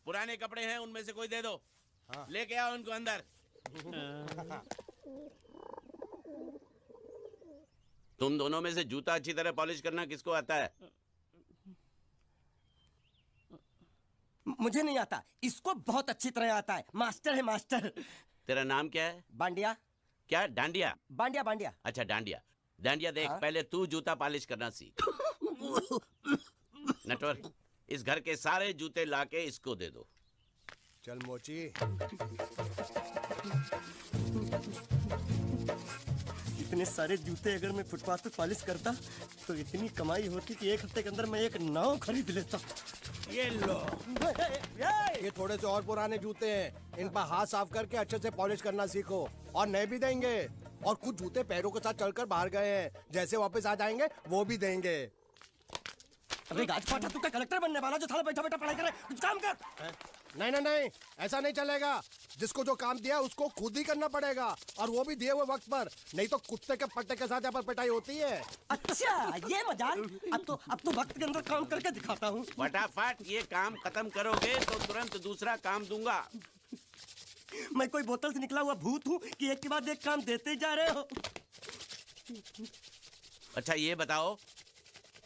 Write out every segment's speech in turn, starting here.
पुराने कपड़े हैं, उनमें से कोई दे दो। हाँ। लेके आओ उनको अंदर। तुम दोनों में से जूता अच्छी तरह पॉलिश करना किसको आता है? मुझे नहीं आता, इसको बहुत अच्छी तरह आता है। मास्टर है मास्टर। तेरा नाम क्या है? बांडिया। क्या? डांडिया? बांडिया बांडिया। अच्छा डांडिया। डांडिया देख, हाँ? पहले तू जूता पॉलिश करना सीख। नटवर, इस घर के सारे जूते लाके इसको दे दो। चल मोची। इतने सारे जूते अगर मैं फुटपाथ पे पॉलिश करता तो इतनी कमाई होती कि एक हफ्ते के अंदर मैं एक नाव खरीद लेता। ये लो। ये थोड़े से और पुराने जूते हैं, इन पर हाथ साफ करके अच्छे से पॉलिश करना सीखो। और नए भी देंगे। और कुछ जूते पैरों के साथ चलकर बाहर गए हैं, जैसे वापस आ जाएंगे वो भी देंगे। अबे गाजपाटा, तू क्या कलेक्टर बनने वाला जो थाला बैठा बैठा पढ़ाई करे? कुछ काम कर। नहीं नहीं नहीं, ऐसा नहीं चलेगा। जिसको जो काम दिया उसको खुद ही करना पड़ेगा, और वो भी दिए हुए वक्त पर। नहीं तो कुत्ते के पट्टे के साथ यहाँ पर पिटाई होती है। अच्छा ये मजाल। अब तो वक्त के अंदर काम करके दिखाता हूँ। फटाफट ये काम खत्म करोगे तो तुरंत दूसरा काम दूंगा। मैं कोई बोतल से निकला हुआ भूत हूँ कि एक के बाद एक काम देते जा रहे हो? अच्छा ये बताओ,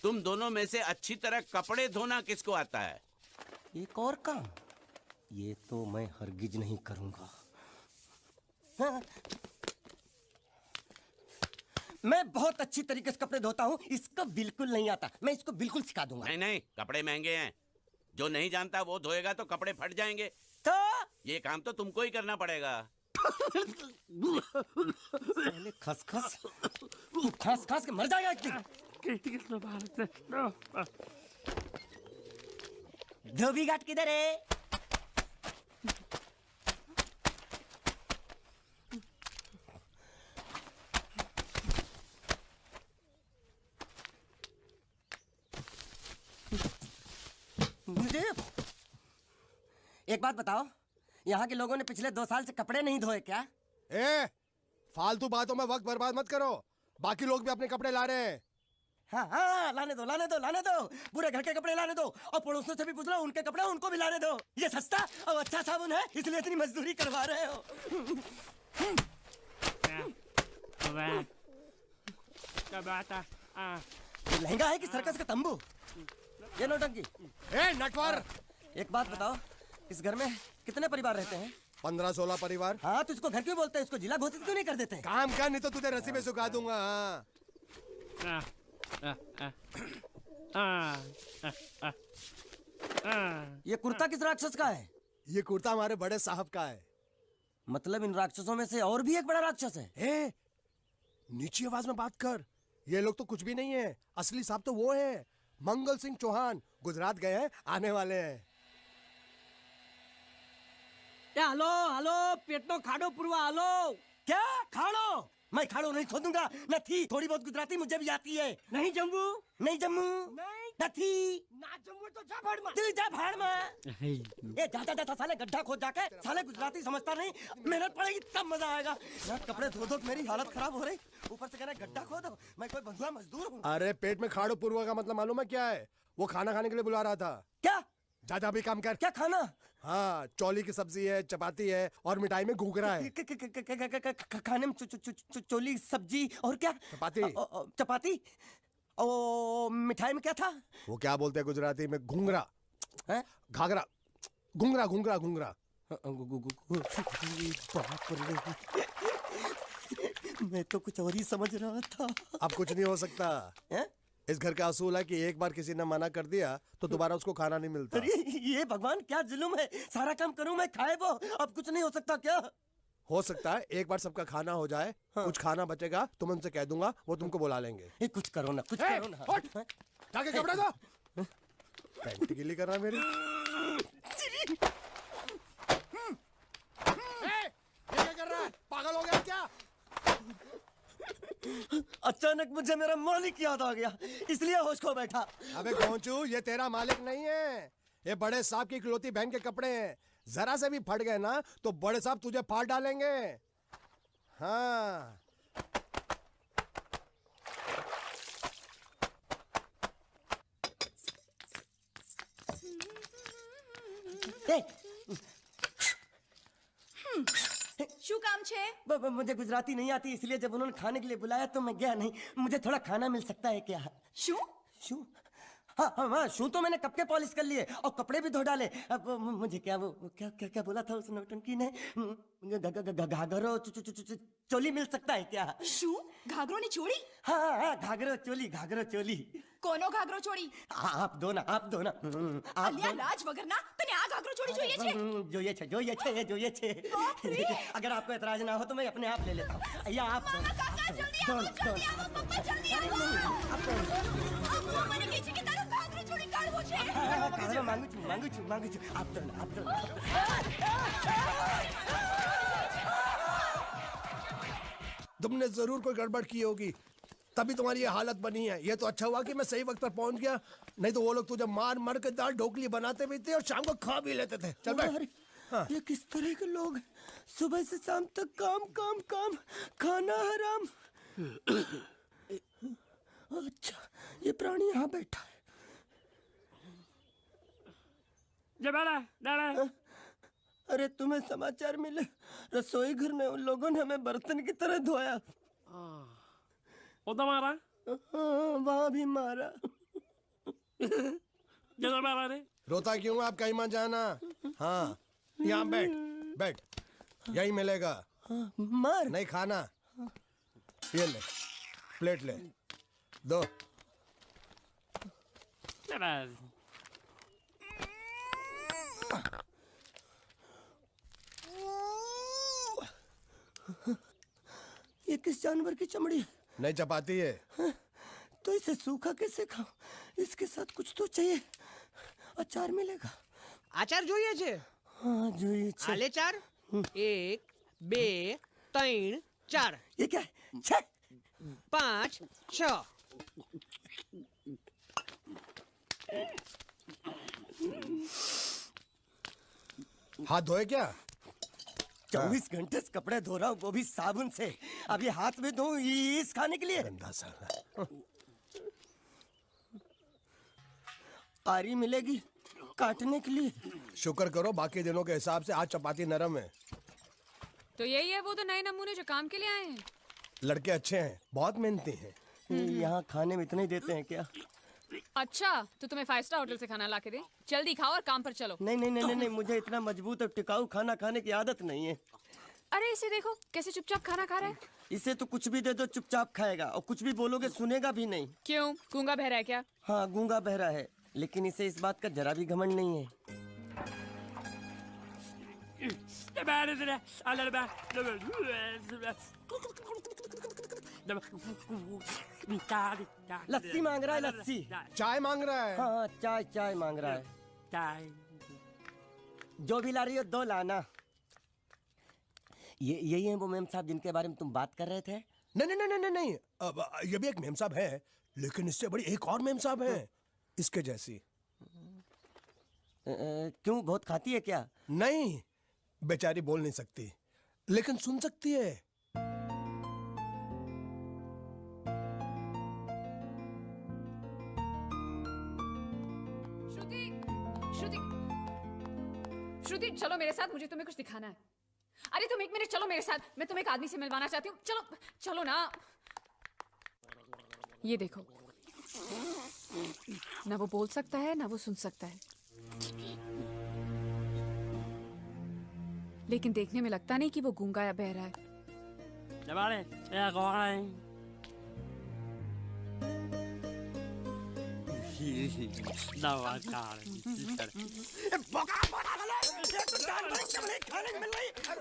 तुम दोनों में से अच्छी तरह कपड़े धोना किसको आता है? एक और काम? ये तो मैं हरगिज नहीं करूंगा। हाँ। मैं बहुत अच्छी तरीके से कपड़े धोता हूँ, इसको बिल्कुल नहीं आता। मैं इसको बिल्कुल सिखा दूंगा। नहीं नहीं, कपड़े महंगे हैं। जो नहीं जानता वो धोएगा तो कपड़े फट जाएंगे। तो ये काम तो तुमको ही करना पड़ेगा। पहले खसखस, तू खस खस के मर जाएगा एक दिन। धोबी घाट किधर है? मुझे एक बात बताओ, यहाँ के लोगों ने पिछले 2 साल से कपड़े नहीं धोए क्या? ए, फालतू बातों में वक्त बर्बाद मत करो। बाकी लोग भी अपने कपड़े ला रहे हैं। हाँ हाँ, लाने दो लाने दो लाने दो। पूरे घर के कपड़े लाने दो, और पड़ोसियों से भी पूछ लो, उनके कपड़े उनको भी लाने दो। ये सस्ता और अच्छा साबुन है, इसलिए इतनी मजदूरी करवा रहे हो। ये लहंगा है कि सर्कस का तंबू? ये नौटंकी। ए नटवर, एक बात बताओ, इस घर में कितने परिवार रहते हैं? 15-16 परिवार। हाँ, तो इसको घर क्यों बोलते हैं? इसको जिला घोषित क्यों नहीं कर देते? काम कर, नहीं तो तुझे रस्सी में सुखा दूंगा। ये कुर्ता किस राक्षस का है? ये कुर्ता हमारे बड़े साहब का है। मतलब इन राक्षसों में से और भी एक बड़ा राक्षस है? ए, नीची आवाज में बात कर। ये लोग तो कुछ भी नहीं है, असली साहब तो वो है, मंगल सिंह चौहान। गुजरात गए हैं, आने वाले हैं। हेलो हेलो, पेट नो खाड़ो पुरवा। हेलो, क्या खाड़ो? मैं खाड़ो नहीं खोदूंगा। नथी, थोड़ी बहुत गुजराती मुझे भी आती है। नहीं जम्मू, नहीं जम्मू, नहीं नथी, ना जम्मू तो जा भाड़ में। तू जा भाड़ में। ये जाता जाता साले गड्ढा खोद जाके, साले गुजराती समझता नहीं। मेहनत पड़ेगी तब मजा आएगा। यार कपड़े धो धो मेरी हालत खराब हो रही, ऊपर से कह रहे गड्ढा खोदो। मैं कोई बंधुआ मजदूर हूँ? अरे पेट में खाड़ो पूर्वा का मतलब मालूम है क्या है? वो खाना खाने के लिए बुला रहा था। क्या? ज्यादा भी काम कर। क्या खाना? हाँ, चौली की सब्जी है, चपाती है, और मिठाई में घूघरा है। खाने में चोली सब्जी और क्या? चपाती। चपाती। ओ मिठाई में क्या था? वो क्या बोलते हैं गुजराती में? घूंघरा। हैं? घाघरा। घूंघरा घूंघरा घूंघरा। बाप रे, मैं तो कुछ और ही समझ रहा था। अब कुछ नहीं हो सकता है? इस घर का असूल है कि एक बार किसी ने मना कर दिया तो दोबारा उसको खाना नहीं मिलता। अरे ये भगवान क्या जुल्म है। सारा काम करूं मैं, खाए वो। अब कुछ नहीं हो सकता क्या? हो सकता है एक बार सबका खाना हो जाए। हाँ। कुछ खाना बचेगा तो मैं उनसे कह दूंगा, वो तुमको बुला लेंगे। कुछ करो ना, कुछ करो ना। जाके कपड़े दो। पैंट गीली कर रहा मेरी। ये क्या कर रहा है? पागल हो गया क्या? अचानक मुझे मेरा मालिक याद आ गया, इसलिए होश खो बैठा। अबे गोंचू, ये तेरा मालिक नहीं है, ये बड़े साहब की इकलौती बहन के कपड़े हैं। जरा से भी फट गए ना तो बड़े साहब तुझे फाड़ डालेंगे। हाँ। શું કામ છે? मुझे गुजराती नहीं आती, इसलिए जब उन्होंने खाने के लिए बुलाया तो मैं गया नहीं। मुझे थोड़ा खाना मिल सकता है क्या? શું? शू? हाँ, शू तो मैंने कब के पॉलिश कर लिए और कपड़े भी धो डाले। अब मुझे क्या वो क्या क्या क्या बोला था उस नौटंकी ने? घाघरो चोली मिल सकता है क्या? શું? ઘાઘરોની ચોળી? हाँ, घाघरो चोली। કોનો ઘાઘરો ચોળી? आप दो ना आप અલ્યા લાજ વગરના તને આ ઘાઘરો ચોળી જોઈએ છે? જોઈએ છે। अगर आपको एतराज ना हो तो मैं अपने आप ले लेता हूँ। या आप दो ना, કાકા જલ્દી दो આવો, ना, જલ્દી આવો, પપ્પા જલ્દી આવો। અમ્મા મને કહે છે કે તારો ઘાઘરો ચોળી કાઢવો છે। मांगू छू आप दो ना। तुमने जरूर कोई गड़बड़ की होगी, तभी तुम्हारी ये हालत बनी है। ये तो अच्छा हुआ कि मैं सही वक्त पर पहुंच गया, नहीं तो वो लोग तुझे मार के दाल ढोकली बनाते भी थे और शाम को खा भी लेते थे। चल बैठ। अरे, ये किस तरह के लोग हैं? सुबह से शाम तक काम, खाना हराम। अच्छा, ये प्राणी यहाँ बैठा है। अरे तुम्हें समाचार मिले? रसोई घर में उन लोगों ने हमें बर्तन की तरह धोया। मारा वहाँ भी मारा। मारा रे रोता क्यों? आप कहीं मत जाना। हाँ, यहाँ बैठ, यही मिलेगा। मार नहीं खाना, ये ले, प्लेट ले, दो। ये किस जानवर की चमड़ी है? नहीं चपाती है। तो इसे सूखा कैसे खाऊं? इसके साथ कुछ तो चाहिए। अचार मिलेगा? આચાર જોઈએ છે? हाँ જોઈએ છે। આલે ચાર 1 2 3 4 ये क्या है? 6 5 6 हाथ धोए क्या? 24 घंटे से कपड़े धो रहा हूँ, वो भी साबुन से। अब ये हाथ में धो इस खाने के लिए? गंदा साला। आरी मिलेगी काटने के लिए? शुक्र करो बाकी दिनों के हिसाब से आज चपाती नरम है। तो यही है वो तो नए नमूने जो काम के लिए आए हैं। लड़के अच्छे हैं, बहुत मेहनती हैं। यहाँ खाने में इतना ही देते हैं क्या? अच्छा तो तुम्हें 5 स्टार होटल से खाना ला के दे? जल्दी खाओ और काम पर चलो। नहीं, मुझे इतना मजबूत और टिकाऊ खाना खाने की आदत नहीं है। अरे इसे देखो कैसे चुपचाप खाना खा रहा है। इसे तो कुछ भी दे दो चुपचाप खाएगा, और कुछ भी बोलोगे सुनेगा भी नहीं। क्यों, गूंगा बहरा है क्या? हाँ, गूंगा बहरा है, लेकिन इसे इस बात का जरा भी घमंड नहीं है। लस्सी मांग रहा है, लस्सी। चाय मांग रहा है। हाँ, चाय मांग रहा है। जो भी ला रही हो 2 लाना। यही है वो मेम साहब जिनके बारे में तुम बात कर रहे थे? नहीं। अब ये भी एक मेम साहब है, लेकिन इससे बड़ी एक और मेम साहब है, इसके जैसी। क्यों, बहुत खाती है क्या? नहीं, बेचारी बोल नहीं सकती, लेकिन सुन सकती है। श्रुति चलो मेरे साथ, मुझे तुम्हें कुछ दिखाना है। अरे तुम 1 मिनट चलो मेरे साथ, मैं तुम्हें एक आदमी से मिलवाना चाहती हूँ। चलो ना। ये देखो, ना वो बोल सकता है ना वो सुन सकता है, लेकिन देखने में लगता नहीं कि वो गूंगा या बहरा है।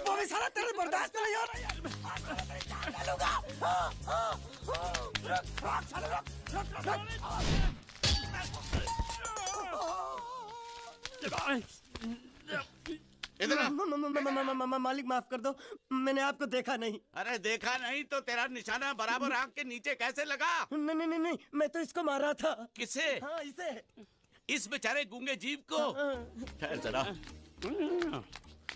वो भी सारा तेरे बर्दाश्त नहीं हो रहा इधर आ। मालिक माफ कर दो, मैंने आपको देखा नहीं। अरे देखा नहीं तो तेरा निशाना बराबर आंख के नीचे कैसे लगा? नहीं, मैं तो इसको मारा था। किसे? हाँ, इसे। इस बेचारे गूंगे जीव को? ठहर जरा।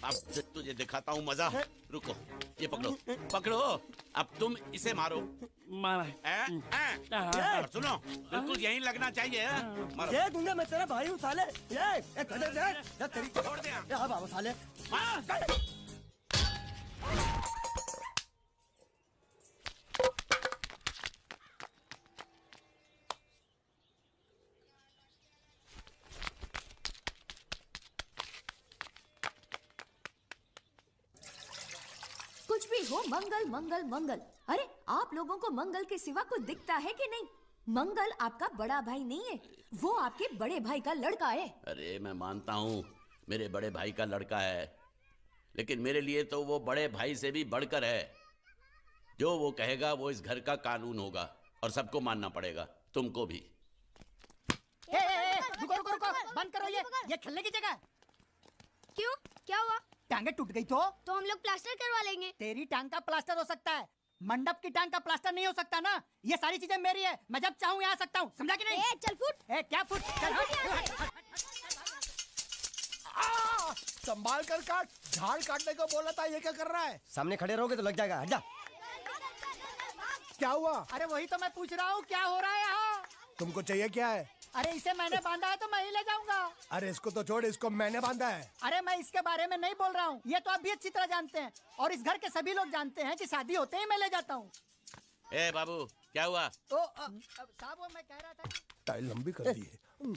अब तुझे दिखाता हूँ मजा। रुको, ये पकड़ो पकड़ो, अब तुम इसे मारो। मारा और सुनो, बिल्कुल यहीं लगना चाहिए। मारो। ये दूंगा मैं, तेरा भाई हूँ साले। ये तेरी छोड़ दे। हाँ बाबा साले। कुछ भी हो, मंगल मंगल मंगल। अरे आप लोगों को मंगल के सिवा कुछ दिखता है कि नहीं? मंगल आपका बड़ा भाई नहीं है, वो आपके बड़े भाई का लड़का है। अरे मैं मानता हूँ मेरे बड़े भाई का लड़का है, लेकिन मेरे लिए तो वो बड़े भाई से भी बढ़कर है। जो वो कहेगा वो इस घर का कानून होगा और सबको मानना पड़ेगा, तुमको भी। रुको रुको रुको, बंद करो ये खेलने की जगह। क्यों, क्या हुआ? टांगे टूट गई तो हम लोग प्लास्टर करवा लेंगे। तेरी टांग का प्लास्टर हो सकता है, मंडप की टांग का प्लास्टर नहीं हो सकता ना। ये सारी चीजें मेरी है, मैं जब चाहूँ यहाँ आ सकता हूँ, समझा कि नहीं? चल फुट। क्या फुट? चल हट। संभाल कर काट, झाड़ काटने को बोला था, ये क्या कर रहा है? सामने खड़े रहोगे तो लग जाएगा, हट जा। क्या हुआ? अरे वही तो मैं पूछ रहा हूँ, क्या हो रहा है यहाँ? तुमको चाहिए क्या है? अरे इसे मैंने बांधा है तो मैं ही ले जाऊंगा। अरे इसको तो छोड़, इसको मैंने बांधा है। अरे मैं इसके बारे में नहीं बोल रहा हूँ, ये तो आप भी अच्छी तरह जानते हैं और इस घर के सभी लोग जानते हैं कि शादी होते ही मैं ले जाता हूँ। ए बाबू, क्या हुआ? साहब वो मैं कह रहा था। टाइल लंबी कर दी है।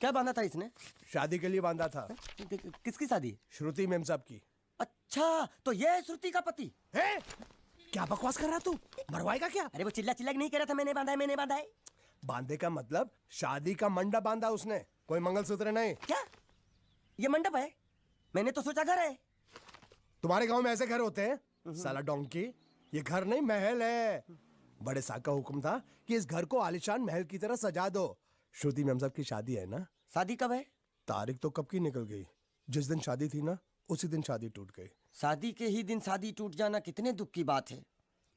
क्या बांधा था इसने? शादी के लिए बांधा था। किसकी शादी? श्रुति मेम साहब की। अच्छा, तो ये है श्रुति का पति? क्या बकवास कर रहा तू? मरवाएगा क्या? अरे वो चिल्ला चिल्ला नहीं कह रहा था मैंने बांधा है, मैंने बांधा है। बांधे का मतलब शादी का मंडप बांधा उसने, कोई मंगलसूत्र नहीं। क्या ये मंडप है? मैंने तो सोचा घर है। तुम्हारे गांव में ऐसे घर होते हैं साला डोंकी? ये घर नहीं, महल है। बड़े साहब का हुक्म था कि इस घर को आलीशान महल की तरह सजा दो। श्रुति मैम साहब की शादी है ना? शादी कब है? तारीख तो कब की निकल गई। जिस दिन शादी थी ना, उसी दिन शादी टूट गई। शादी के ही दिन शादी टूट जाना कितने दुख की बात है।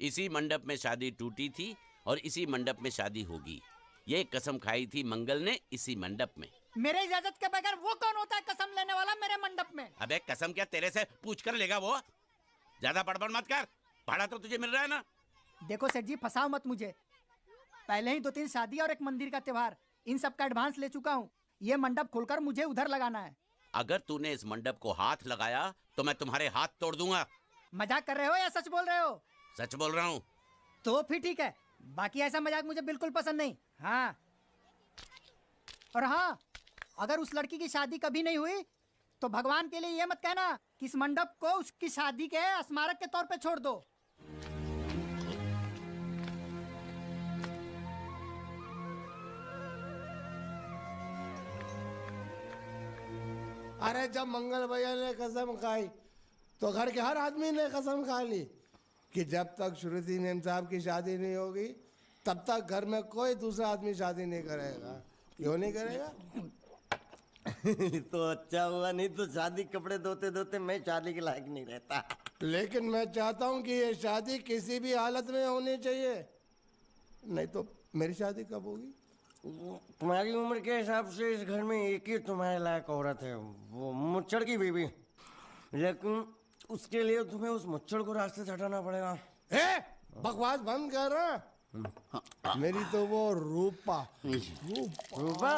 इसी मंडप में शादी टूटी थी और इसी मंडप में शादी होगी। ये कसम खाई थी मंगल ने इसी मंडप में। मेरे इजाजत के बगैर वो कौन होता है कसम लेने वाला मेरे मंडप में? अबे कसम क्या तेरे से पूछ कर लेगा वो? ज्यादा बड़बड़ मत कर, भाड़ा तो तुझे मिल रहा है ना। देखो सेठ जी, फंसाओ मत मुझे। पहले ही 2-3 शादी और एक मंदिर का त्योहार, इन सब का एडवांस ले चुका हूँ। ये मंडप खोलकर मुझे उधर लगाना है। अगर तूने इस मंडप को हाथ लगाया तो मैं तुम्हारे हाथ तोड़ दूंगा। मजाक कर रहे हो या सच बोल रहे हो? सच बोल रहा हूँ। तो फिर ठीक है, बाकी ऐसा मजाक मुझे बिल्कुल पसंद नहीं। हाँ, और हाँ, अगर उस लड़की की शादी कभी नहीं हुई तो भगवान के लिए ये मत कहना कि इस मंडप को उसकी शादी के स्मारक के तौर पे छोड़ दो। अरे जब मंगल भैया ने कसम खाई तो घर के हर आदमी ने कसम खा ली कि जब तक श्रुति मेम साहब की शादी नहीं होगी तब तक घर में कोई दूसरा आदमी शादी नहीं करेगा। क्यों नहीं करेगा? तो अच्छा हुआ, नहीं तो शादी कपड़े धोते धोते मैं शादी के लायक नहीं रहता। लेकिन मैं चाहता हूँ कि ये शादी किसी भी हालत में होनी चाहिए, नहीं तो मेरी शादी कब होगी? तुम्हारी उम्र के हिसाब से इस घर में एक ही तुम्हारे लायक औरत है, वो मुच्छड़ की बीवी। लेकिन उसके लिए तुम्हें उस मुच्छड़ को रास्ते से हटाना पड़ेगा। बकवास बंद कर। मेरी तो वो रूपा। रूपा?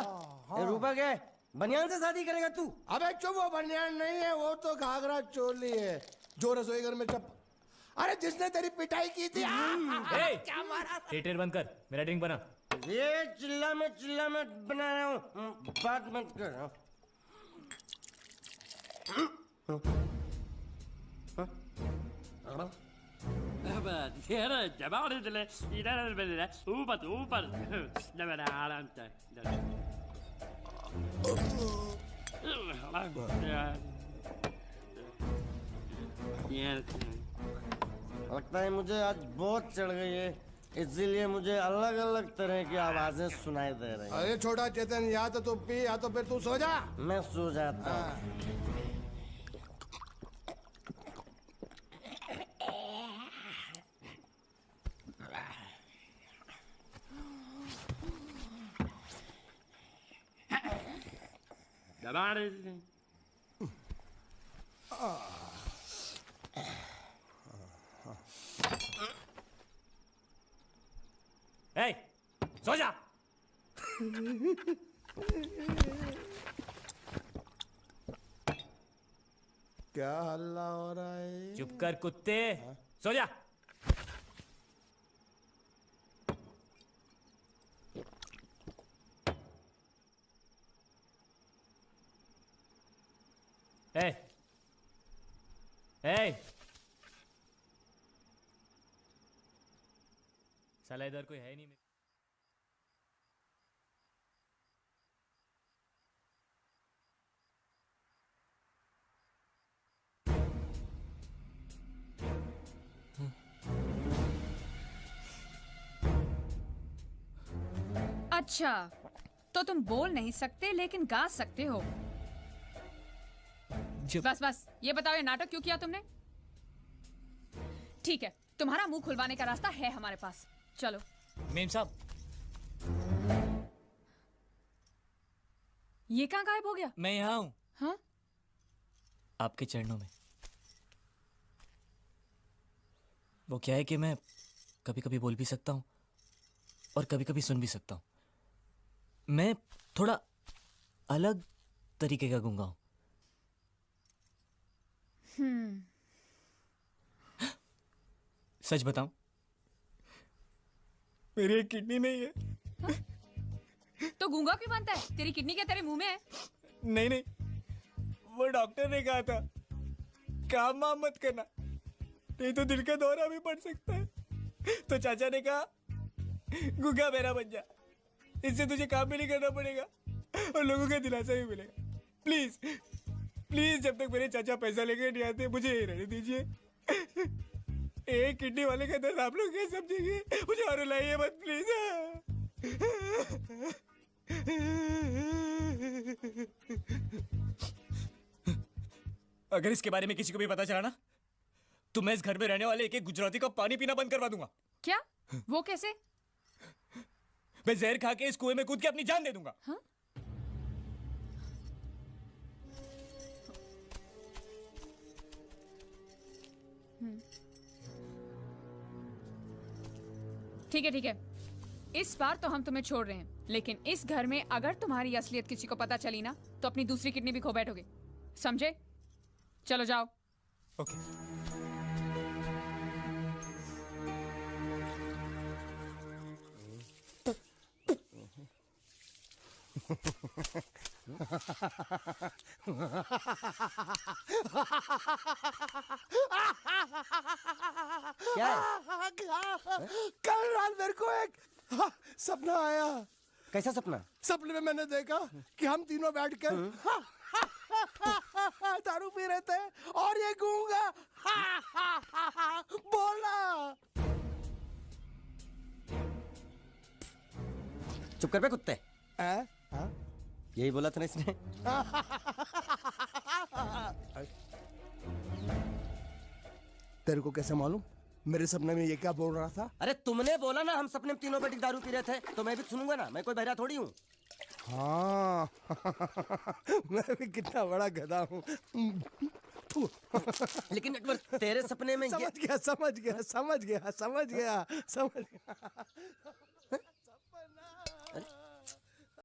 रूपा क्या है? बनियान से शादी करेगा तू? अबे चुप, वो बनियान नहीं है, वो तो घाघरा चोली है जो रसोई घर में अरे जिसने तेरी पिटाई की थी। क्या मारा? थिएटर बंद कर, मेरा ड्रिंक बना। ये चिल्ला में बना रहा हूँ, बात मत कर। लगता है मुझे आज बहुत चढ़ गई है, इसीलिए मुझे अलग अलग तरह की आवाजें सुनाई दे रही हैं। अरे छोटा चेतन, या तो तू पी या तो फिर तू सो जा। मैं सो जाता हूँ। सो जा। क्या हल्ला हो रहा है? चुप कर कुत्ते, सो जा। ए, ए, साला इधर कोई है नहीं। अच्छा, तो तुम बोल नहीं सकते लेकिन गा सकते हो। बस बस, ये बताओ ये नाटक क्यों किया तुमने? ठीक है, तुम्हारा मुंह खुलवाने का रास्ता है हमारे पास। चलो। मेम साहब, ये कहाँ गायब हो गया? मैं यहाँ हूँ। हाँ? आपके चरणों में। वो क्या है कि मैं कभी कभी बोल भी सकता हूँ और कभी कभी सुन भी सकता हूँ। मैं थोड़ा अलग तरीके का गूंगा हूँ। सच बताऊं, मेरी एक किडनी नहीं है। तो गूंगा क्यों बनता है? तेरी किडनी क्या तेरे मुंह में है? नहीं नहीं, वो डॉक्टर ने कहा था काम वाम मत करना, नहीं तो दिल का दौरा भी पड़ सकता है। तो चाचा ने कहा गूंगा मेरा बन जा, इससे तुझे काम भी नहीं करना पड़ेगा और लोगों का दिलासा भी मिलेगा। प्लीज प्लीज, जब तक मेरे चाचा पैसा लेके नहीं आते मुझे यही रहने दीजिए। एक किडनी वाले का दर्द आप लोग क्या समझेंगे? मुझे और रुलाइए मत प्लीज। अगर इसके बारे में किसी को भी पता चला ना, तो मैं इस घर में रहने वाले एक एक गुजराती का पानी पीना बंद करवा दूंगा। क्या? वो कैसे? मैं जहर खा के इस कुएं में कूद के अपनी जान दे दूंगा। हाँ? ठीक है, इस बार तो हम तुम्हें छोड़ रहे हैं, लेकिन इस घर में अगर तुम्हारी असलियत किसी को पता चली ना, तो अपनी दूसरी किडनी भी खो बैठोगे, समझे? चलो जाओ। ओके। क्या है? कल रात मेरे को एक सपना आया। कैसा सपना? सपने में मैंने देखा कि हम तीनों बैठकर दारू पी रहे थे और ये गूंगा बोला। चुप कर बे कुत्ते। यही बोला था ना इसने। तेरे को कैसे मालूम मेरे सपने में ये क्या बोल रहा था? अरे तुमने बोला ना हम सपने में तीनों बैठ के दारू पी रहे थे, तो मैं भी सुनूंगा ना, मैं कोई बहरा थोड़ी हूँ। हाँ मैं भी कितना बड़ा गधा हूँ। लेकिन एक बार तेरे सपने में समझ गया।